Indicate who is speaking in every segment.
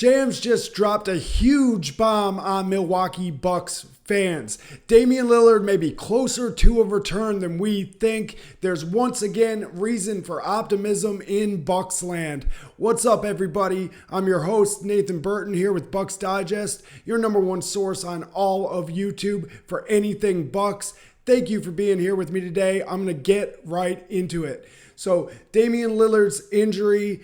Speaker 1: Shams just dropped a huge bomb on Milwaukee Bucks fans. Damian Lillard may be closer to a return than we think. There's once again reason for optimism in Bucks land. What's up, everybody? I'm your host, Nathan Burton, here with Bucks Digest, your number one source on all of YouTube for anything Bucks. Thank you for being here with me today. I'm going to get right into it. So Damian Lillard's injury,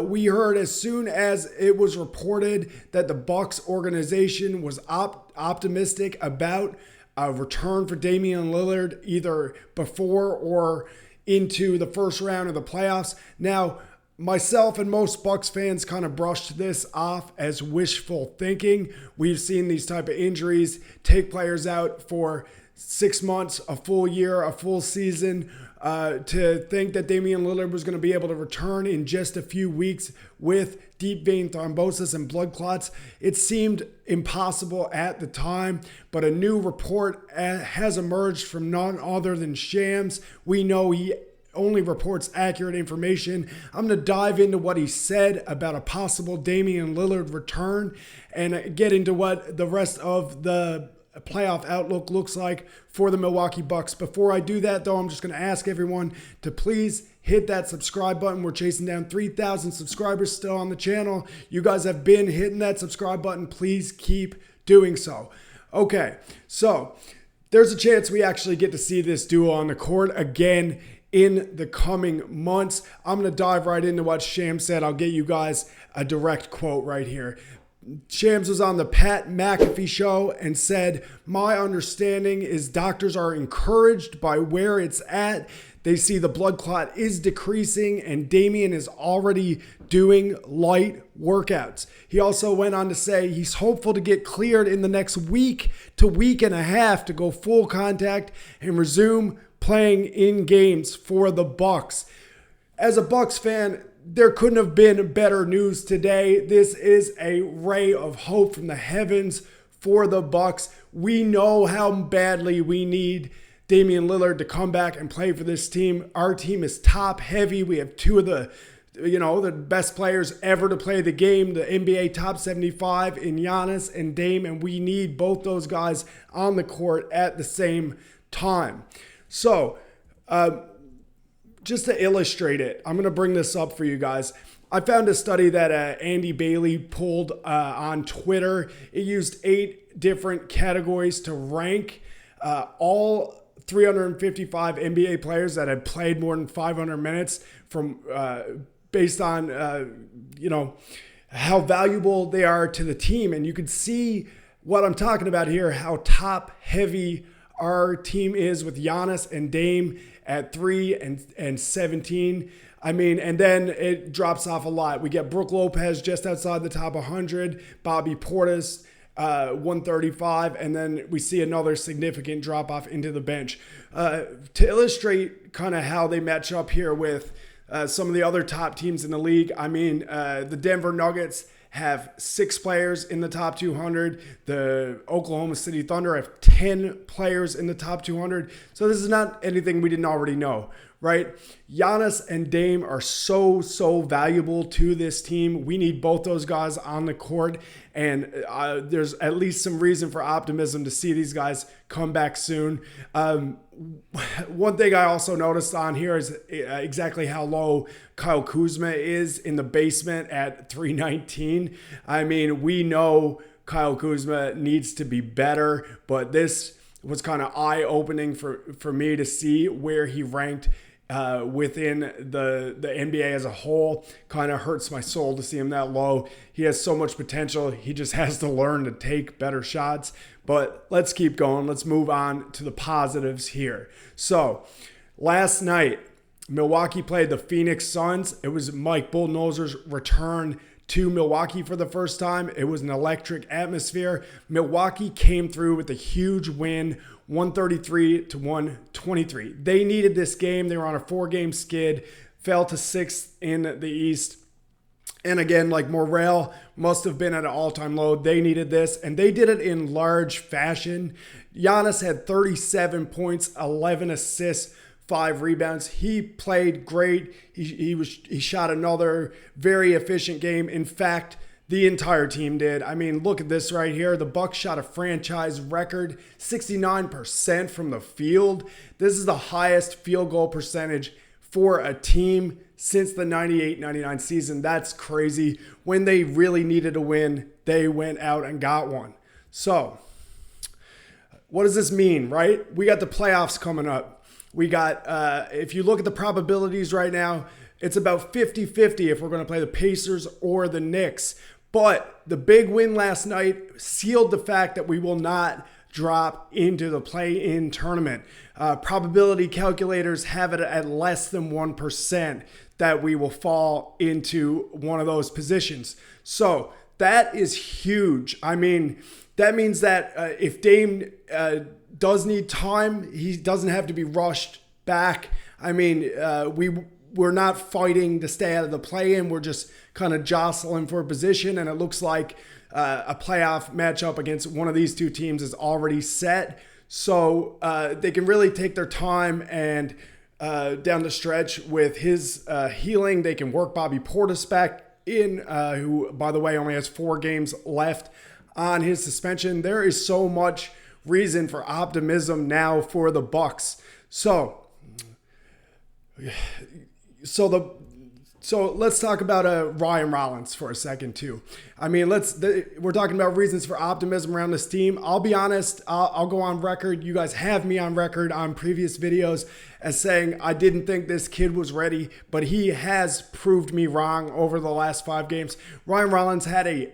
Speaker 1: we heard as soon as it was reported that the Bucks organization was optimistic about a return for Damian Lillard either before or into the first round of the playoffs. Now, myself and most Bucks fans kind of brushed this off as wishful thinking. We've seen these type of injuries take players out for 6 months, a full year, a full season. To think that Damian Lillard was going to be able to return in just a few weeks with deep vein thrombosis and blood clots, it seemed impossible at the time. But a new report has emerged from none other than Shams. We know he only reports accurate information. I'm going to dive into what he said about a possible Damian Lillard return and get into what the rest of the playoff outlook looks like for the Milwaukee Bucks. Before I do that, though, I'm just going to ask everyone to please hit that subscribe button. We're chasing down 3,000 subscribers still on the channel. You guys have been hitting that subscribe button. Please keep doing so. Okay, so there's a chance we actually get to see this duo on the court again in the coming months. I'm going to dive right into what Shams said. I'll get you guys a direct quote right here. Shams was on the Pat McAfee show and said, "My understanding is doctors are encouraged by where it's at. They see the blood clot is decreasing and Damian is already doing light workouts." He also went on to say he's hopeful to get cleared in the next week to week and a half to go full contact and resume playing in games for the Bucks. As a Bucks fan, there couldn't have been better news today. This is a ray of hope from the heavens for the Bucks. We know how badly we need Damian Lillard to come back and play for this team. Our team is top heavy. We have two of the best players ever to play the game, the NBA top 75 in Giannis and Dame, and we need both those guys on the court at the same time. So, just to illustrate it, I'm going to bring this up for you guys. I found a study that Andy Bailey pulled on Twitter. It used 8 different categories to rank all 355 NBA players that had played more than 500 minutes from based on how valuable they are to the team. And you can see what I'm talking about here, how top heavy our team is with Giannis and Dame at 3 and 17. I mean, and then it drops off a lot. We get Brook Lopez just outside the top 100, Bobby Portis 135, and then we see another significant drop off into the bench. To illustrate kind of how they match up here with some of the other top teams in the league, I mean, the Denver Nuggets have 6 players in the top 200. The Oklahoma City Thunder have 10 players in the top 200. So this is not anything we didn't already know, right? Giannis and Dame are so valuable to this team. We need both those guys on the court, and there's at least some reason for optimism to see these guys come back soon. One thing I also noticed on here is exactly how low Kyle Kuzma is in the basement at 319. I mean, we know Kyle Kuzma needs to be better, but this was kind of eye-opening for me to see where he ranked within the NBA as a whole. Kind of hurts my soul to see him that low. He has so much potential. He just has to learn to take better shots. But let's keep going. Let's move on to the positives here. So last night, Milwaukee played the Phoenix Suns. It was Mike Budenholzer's return to Milwaukee for the first time. It was an electric atmosphere. Milwaukee came through with a huge win, 133-123. They needed this game. They were on a 4-game skid, fell to 6th in the East. And again, like morale must have been at an all-time low. They needed this, and they did it in large fashion. Giannis had 37 points, 11 assists, 5 rebounds. He played great. He shot another very efficient game. In fact, The entire team did. I mean, look at this right here. The Bucks shot a franchise record 69% from the field. This is the highest field goal percentage for a team since the 98-99 season. That's crazy. When they really needed a win, they went out and got one. So, what does this mean, right? We got the playoffs coming up. We got, if you look at the probabilities right now, it's about 50-50 if we're going to play the Pacers or the Knicks. But the big win last night sealed the fact that we will not drop into the play-in tournament. Probability calculators have it at less than 1% that we will fall into one of those positions. So that is huge. I mean, that means that if Dame does need time, he doesn't have to be rushed back. I mean, we're not fighting to stay out of the play-in. We're just kind of jostling for a position, and it looks like a playoff matchup against one of these two teams is already set. So they can really take their time, and down the stretch with his healing, they can work Bobby Portis back in, who, by the way, only has 4 games left on his suspension. There is so much reason for optimism now for the Bucks. So let's talk about Ryan Rollins for a second too. I mean, we're talking about reasons for optimism around this team. I'll be honest, I'll go on record. You guys have me on record on previous videos as saying I didn't think this kid was ready, but he has proved me wrong over the last 5 games. Ryan Rollins had a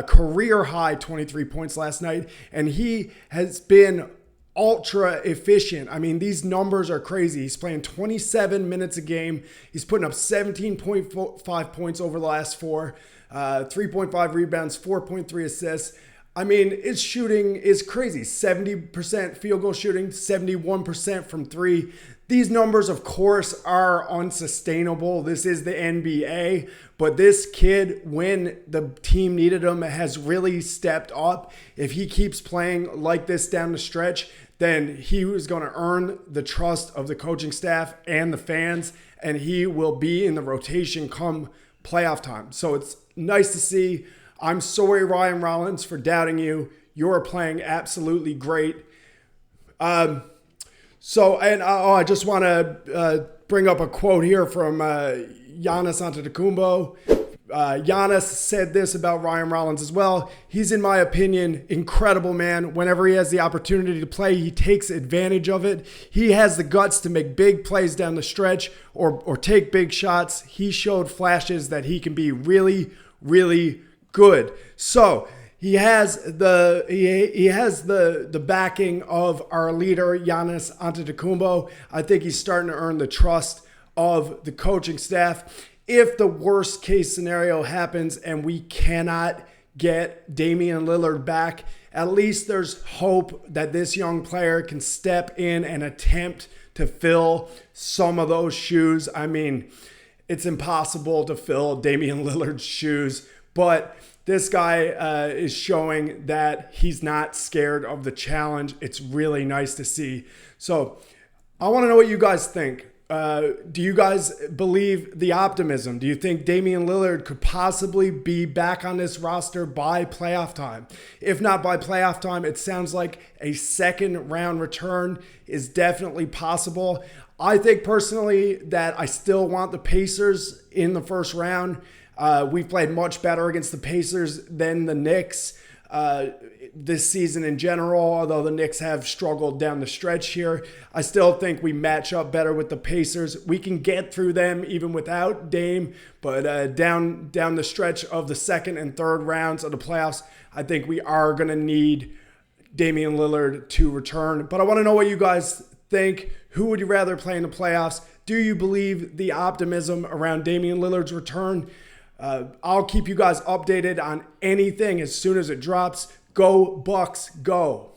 Speaker 1: career high 23 points last night, and he has been ultra efficient. I mean, these numbers are crazy. He's playing 27 minutes a game. He's putting up 17.5 points over the last 4, 3.5 rebounds, 4.3 assists. I mean, his shooting is crazy. 70% field goal shooting, 71% from 3. These numbers, of course, are unsustainable. This is the NBA, but this kid, when the team needed him, has really stepped up. If he keeps playing like this down the stretch, then he was going to earn the trust of the coaching staff and the fans, and he will be in the rotation come playoff time. So it's nice to see. I'm sorry, Ryan Rollins, for doubting you. You're playing absolutely great. I just want to bring up a quote here from Giannis Antetokounmpo. Giannis said this about Ryan Rollins as well. He's, in my opinion, incredible, man. Whenever he has the opportunity to play, he takes advantage of it. He has the guts to make big plays down the stretch or take big shots. He showed flashes that he can be really, really good. So he has the backing of our leader, Giannis Antetokounmpo. I think he's starting to earn the trust of the coaching staff. If the worst case scenario happens and we cannot get Damian Lillard back, at least there's hope that this young player can step in and attempt to fill some of those shoes. I mean, it's impossible to fill Damian Lillard's shoes, but this guy is showing that he's not scared of the challenge. It's really nice to see. So I want to know what you guys think. Do you guys believe the optimism? Do you think Damian Lillard could possibly be back on this roster by playoff time? If not by playoff time, it sounds like a second round return is definitely possible. I think personally that I still want the Pacers in the first round. We've played much better against the Pacers than the Knicks this season in general, although the Knicks have struggled down the stretch here. I still think we match up better with the Pacers. We can get through them even without Dame, but down the stretch of the second and third rounds of the playoffs, I think we are going to need Damian Lillard to return. But I want to know what you guys think. Who would you rather play in the playoffs? Do you believe the optimism around Damian Lillard's return? I'll keep you guys updated on anything as soon as it drops. Go Bucks, go.